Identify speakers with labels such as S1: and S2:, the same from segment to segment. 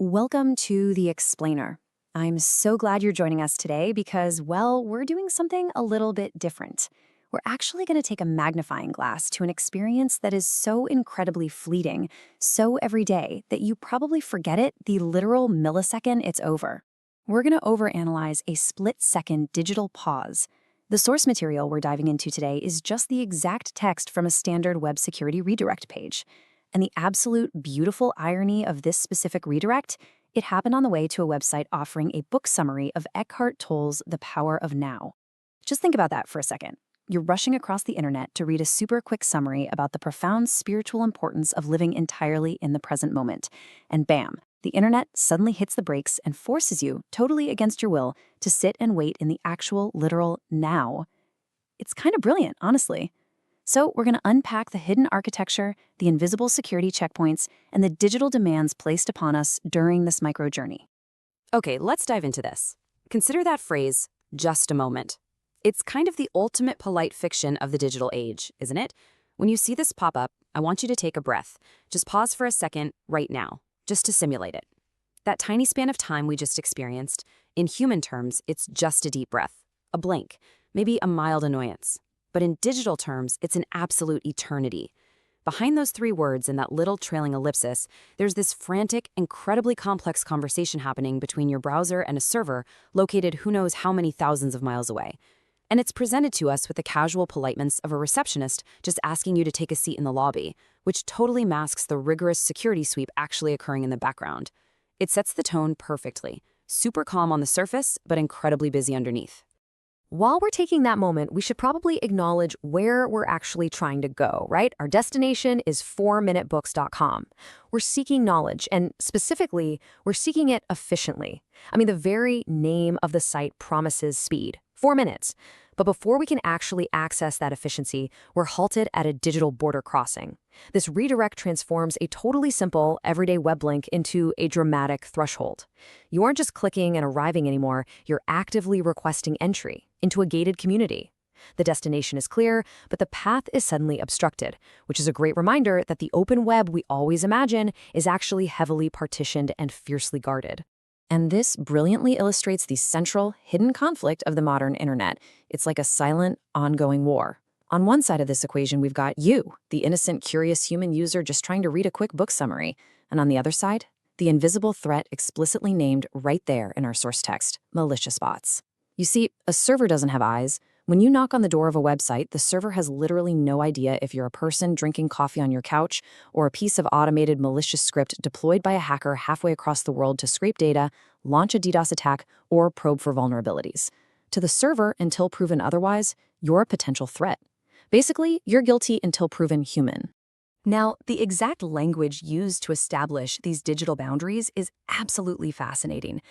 S1: Welcome to The Explainer. I'm so glad you're joining us today because, well, we're doing something a little bit different. We're actually going to take a magnifying glass to an experience that is so incredibly fleeting, so everyday, that you probably forget it the literal millisecond it's over. We're going to overanalyze a split-second digital pause. The source material we're diving into today is just the exact text from a standard web security redirect page. And the absolute beautiful irony of this specific redirect, it happened on the way to a website offering a book summary of Eckhart Tolle's The Power of Now. Just think about that for a second. You're rushing across the internet to read a super quick summary about the profound spiritual importance of living entirely in the present moment. And bam, the internet suddenly hits the brakes and forces you, totally against your will, to sit and wait in the actual, literal now. It's kind of brilliant, honestly. So we're going to unpack the hidden architecture, the invisible security checkpoints, and the digital demands placed upon us during this micro journey.
S2: Okay, let's dive into this. Consider that phrase, just a moment. It's kind of the ultimate polite fiction of the digital age, isn't it? When you see this pop up, I want you to take a breath. Just pause for a second right now, just to simulate it. That tiny span of time we just experienced, in human terms, it's just a deep breath, a blink, maybe a mild annoyance. But in digital terms, it's an absolute eternity. Behind those three words and that little trailing ellipsis, there's this frantic, incredibly complex conversation happening between your browser and a server located who knows how many thousands of miles away. And it's presented to us with the casual politeness of a receptionist just asking you to take a seat in the lobby, which totally masks the rigorous security sweep actually occurring in the background. It sets the tone perfectly. Super calm on the surface, but incredibly busy underneath.
S3: While we're taking that moment, we should probably acknowledge where we're actually trying to go, right? Our destination is 4minutebooks.com. We're seeking knowledge, and specifically, we're seeking it efficiently. I mean, the very name of the site promises speed, 4 minutes. But before we can actually access that efficiency, we're halted at a digital border crossing. This redirect transforms a totally simple, everyday web link into a dramatic threshold. You aren't just clicking and arriving anymore, you're actively requesting entry into a gated community. The destination is clear, but the path is suddenly obstructed, which is a great reminder that the open web we always imagine is actually heavily partitioned and fiercely guarded.
S1: And this brilliantly illustrates the central, hidden conflict of the modern internet. It's like a silent, ongoing war. On one side of this equation, we've got you, the innocent, curious human user just trying to read a quick book summary. And on the other side, the invisible threat explicitly named right there in our source text, malicious bots. You see, a server doesn't have eyes. When you knock on the door of a website, the server has literally no idea if you're a person drinking coffee on your couch or a piece of automated malicious script deployed by a hacker halfway across the world to scrape data, launch a DDoS attack, or probe for vulnerabilities. To the server, until proven otherwise, you're a potential threat. Basically, you're guilty until proven human.
S3: Now, the exact language used to establish these digital boundaries is absolutely fascinating.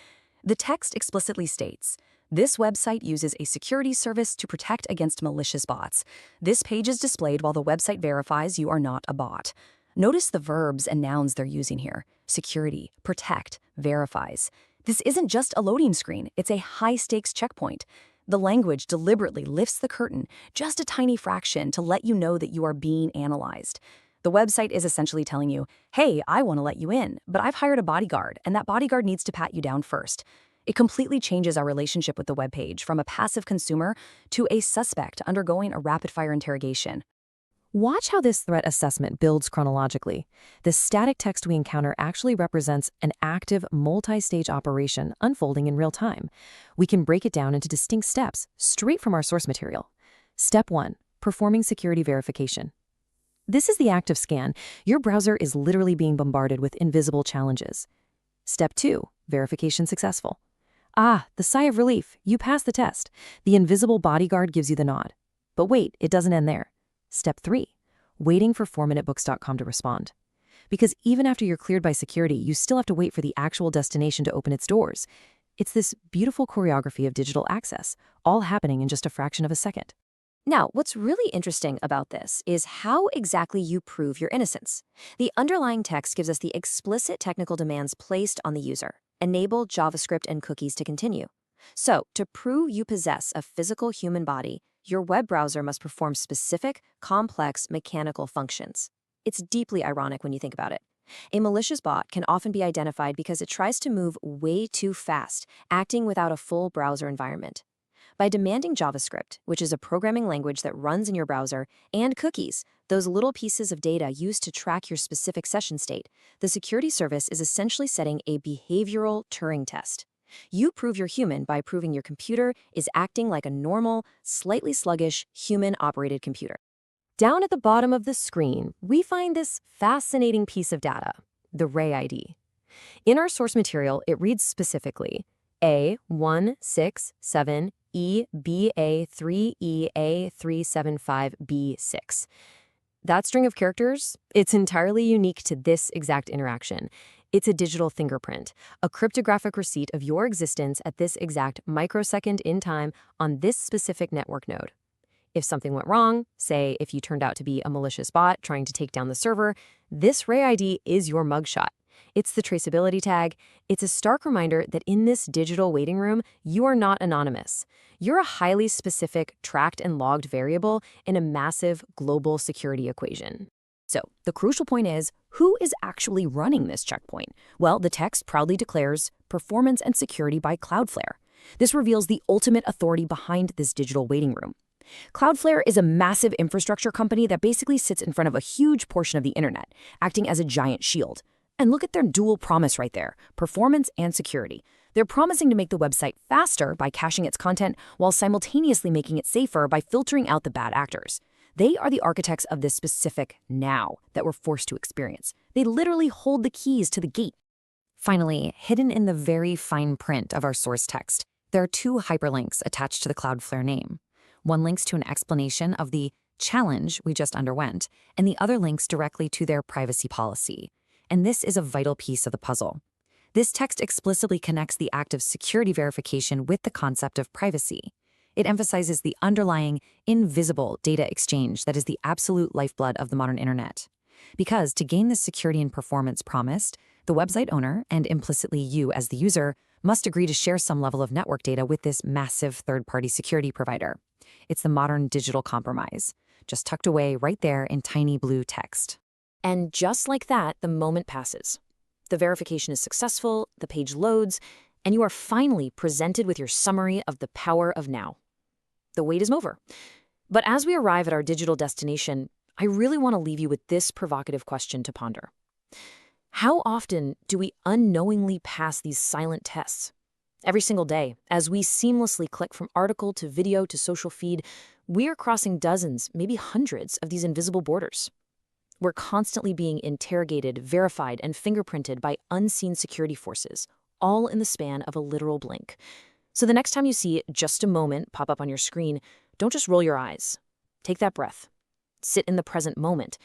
S3: The text explicitly states, "This website uses a security service to protect against malicious bots. This page is displayed while the website verifies you are not a bot." Notice the verbs and nouns they're using here. Security, protect, verifies. This isn't just a loading screen, it's a high-stakes checkpoint. The language deliberately lifts the curtain just a tiny fraction to let you know that you are being analyzed. The website is essentially telling you, hey, I want to let you in, but I've hired a bodyguard, and that bodyguard needs to pat you down first. It completely changes our relationship with the web page from a passive consumer to a suspect undergoing a rapid-fire interrogation.
S2: Watch how this threat assessment builds chronologically. The static text we encounter actually represents an active, multi-stage operation unfolding in real time. We can break it down into distinct steps, straight from our source material. Step 1. Performing security verification. This is the active scan. Your browser is literally being bombarded with invisible challenges. Step 2. Verification successful. Ah, the sigh of relief. You passed the test. The invisible bodyguard gives you the nod. But wait, it doesn't end there. Step 3. Waiting for 4minutebooks.com to respond. Because even after you're cleared by security, you still have to wait for the actual destination to open its doors. It's this beautiful choreography of digital access, all happening in just a fraction of a second.
S3: Now, what's really interesting about this is how exactly you prove your innocence. The underlying text gives us the explicit technical demands placed on the user. Enable JavaScript and cookies to continue. So, to prove you possess a physical human body, your web browser must perform specific, complex mechanical functions. It's deeply ironic when you think about it.
S1: A malicious bot can often be identified because it tries to move way too fast, acting without a full browser environment. By demanding JavaScript, which is a programming language that runs in your browser, and cookies, those little pieces of data used to track your specific session state, the security service is essentially setting a behavioral Turing test. You prove you're human by proving your computer is acting like a normal, slightly sluggish, human-operated computer. Down at the bottom of the screen, we find this fascinating piece of data, the Ray ID. In our source material, it reads specifically A167EBA3EA375B6. That string of characters, it's entirely unique to this exact interaction. It's a digital fingerprint, a cryptographic receipt of your existence at this exact microsecond in time on this specific network node. If something went wrong, say if you turned out to be a malicious bot trying to take down the server, this Ray ID is your mugshot. It's the traceability tag. It's a stark reminder that in this digital waiting room, you are not anonymous. You're a highly specific, tracked and logged variable in a massive global security equation. So, the crucial point is, who is actually running this checkpoint? Well, the text proudly declares performance and security by Cloudflare. This reveals the ultimate authority behind this digital waiting room. Cloudflare is a massive infrastructure company that basically sits in front of a huge portion of the internet, acting as a giant shield. And look at their dual promise right there, performance and security. They're promising to make the website faster by caching its content while simultaneously making it safer by filtering out the bad actors. They are the architects of this specific now that we're forced to experience. They literally hold the keys to the gate. Finally, hidden in the very fine print of our source text, there are two hyperlinks attached to the Cloudflare name. One links to an explanation of the challenge we just underwent, and the other links directly to their privacy policy. And this is a vital piece of the puzzle. This text explicitly connects the act of security verification with the concept of privacy. It emphasizes the underlying, invisible data exchange that is the absolute lifeblood of the modern internet. Because to gain the security and performance promised, the website owner, and implicitly you as the user, must agree to share some level of network data with this massive third-party security provider. It's the modern digital compromise, just tucked away right there in tiny blue text. And just like that, the moment passes. The verification is successful, the page loads, and you are finally presented with your summary of the power of now. The wait is over. But as we arrive at our digital destination, I really want to leave you with this provocative question to ponder. How often do we unknowingly pass these silent tests? Every single day, as we seamlessly click from article to video to social feed, we are crossing dozens, maybe hundreds of these invisible borders. We're constantly being interrogated, verified, and fingerprinted by unseen security forces, all in the span of a literal blink. So the next time you see just a moment pop up on your screen, don't just roll your eyes. Take that breath. Sit in the present moment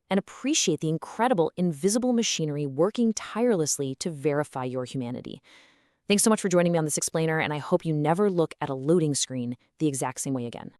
S1: and appreciate the incredible invisible machinery working tirelessly to verify your humanity. Thanks so much for joining me on this explainer, and I hope you never look at a loading screen the exact same way again.